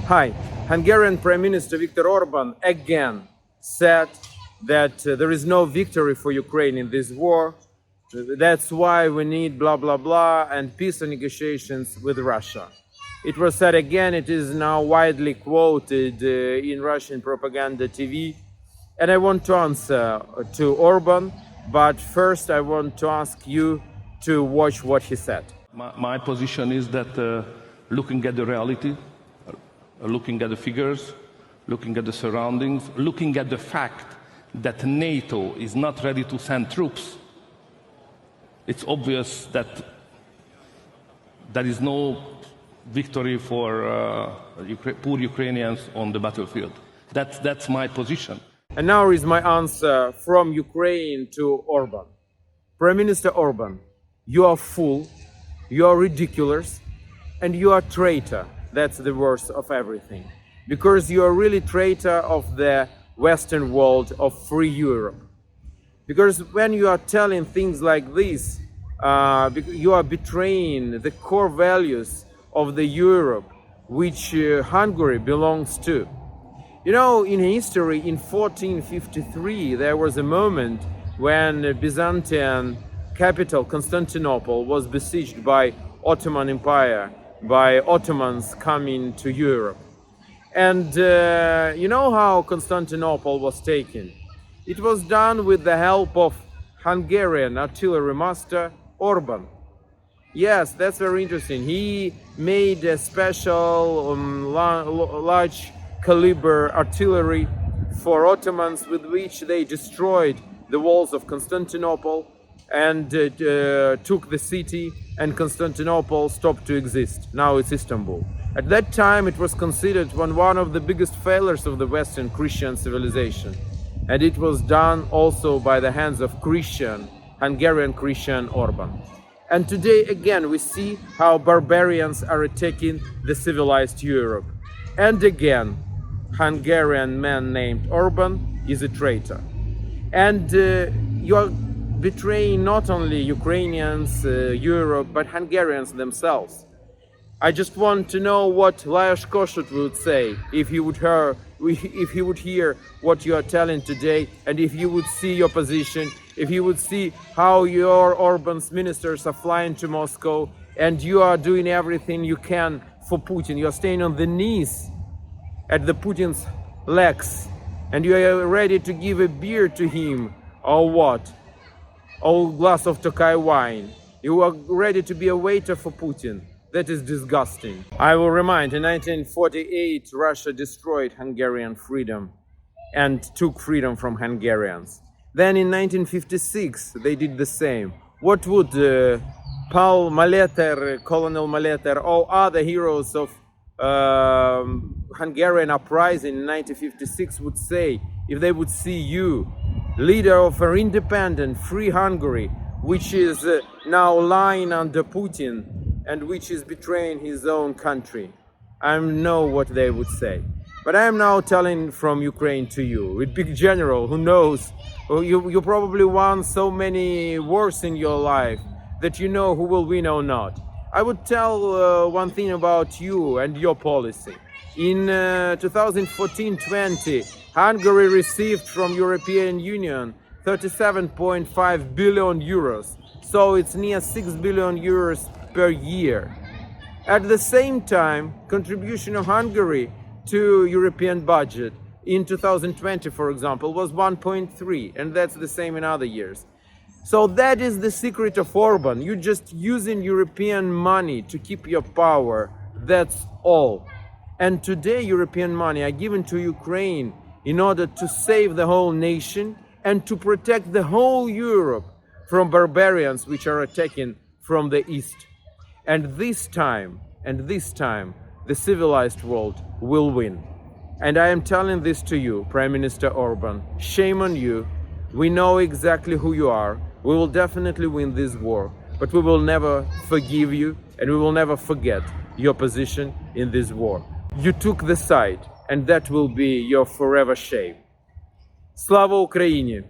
Hi, Hungarian Prime Minister Viktor Orban again said that there is no victory for Ukraine in this war. That's why we need blah blah blah and peace negotiations with Russia. It was said again, it is now widely quoted in Russian propaganda TV. And I want to answer to Orban, but first I want to ask you to watch what he said. My position is that looking at the reality, looking at the figures, looking at the surroundings, looking at the fact that NATO is not ready to send troops, it's obvious that there is no victory for poor Ukrainians on the battlefield. That's my position. And now is my answer from Ukraine to Orban. Prime Minister Orban, you are fool, you are ridiculous, and you are traitor. That's the worst of everything. Because you are really traitor of the Western world, of free Europe. Because when you are telling things like this, you are betraying the core values of the Europe which Hungary belongs to. You know, in history, in 1453, there was a moment when Byzantine capital Constantinople was besieged by Ottoman Empire, by Ottomans coming to Europe. And you know how Constantinople was taken? It was done with the help of Hungarian artillery master Orban. Yes, that's very interesting. He made a special large caliber artillery for Ottomans with which they destroyed the walls of Constantinople and took the city, and Constantinople stopped to exist. Now it's Istanbul. At that time it was considered one of the biggest failures of the Western Christian civilization. And it was done also by the hands of Hungarian Christian Orban. And today again we see how barbarians are attacking the civilized Europe. And again, Hungarian man named Orban is a traitor. And you are betraying not only Ukrainians, Europe, but Hungarians themselves. I just want to know what Lajos Kossuth would say if he would hear what you are telling today, and if you would see your position, if you would see how your Orban's ministers are flying to Moscow and you are doing everything you can for Putin. You are staying on the knees at the Putin's legs, and you are ready to give a beer to him, or what? Or a glass of Tokai wine. You are ready to be a waiter for Putin. That is disgusting. I will remind, in 1948, Russia destroyed Hungarian freedom and took freedom from Hungarians. Then in 1956, they did the same. What would Paul Maleter, Colonel Maleter, or other heroes of Hungarian uprising in 1956 would say if they would see you, leader of an independent, free Hungary, which is now lying under Putin and which is betraying his own country? I know what they would say. But I am now telling from Ukraine to you, with big general, who knows, you probably won so many wars in your life that you know who will win or not. I would tell one thing about you and your policy. In 2014-20, Hungary received from European Union 37.5 billion euros. So it's near 6 billion euros per year. At the same time, contribution of Hungary to European budget in 2020, for example, was 1.3, and that's the same in other years. So that is the secret of Orban. You're just using European money to keep your power. That's all. And today European money are given to Ukraine in order to save the whole nation and to protect the whole Europe from barbarians which are attacking from the east. And this time, the civilized world will win. And I am telling this to you, Prime Minister Orban, shame on you. We know exactly who you are. We will definitely win this war, but we will never forgive you, and we will never forget your position in this war. You took the side, and that will be your forever shame. Слава Україні!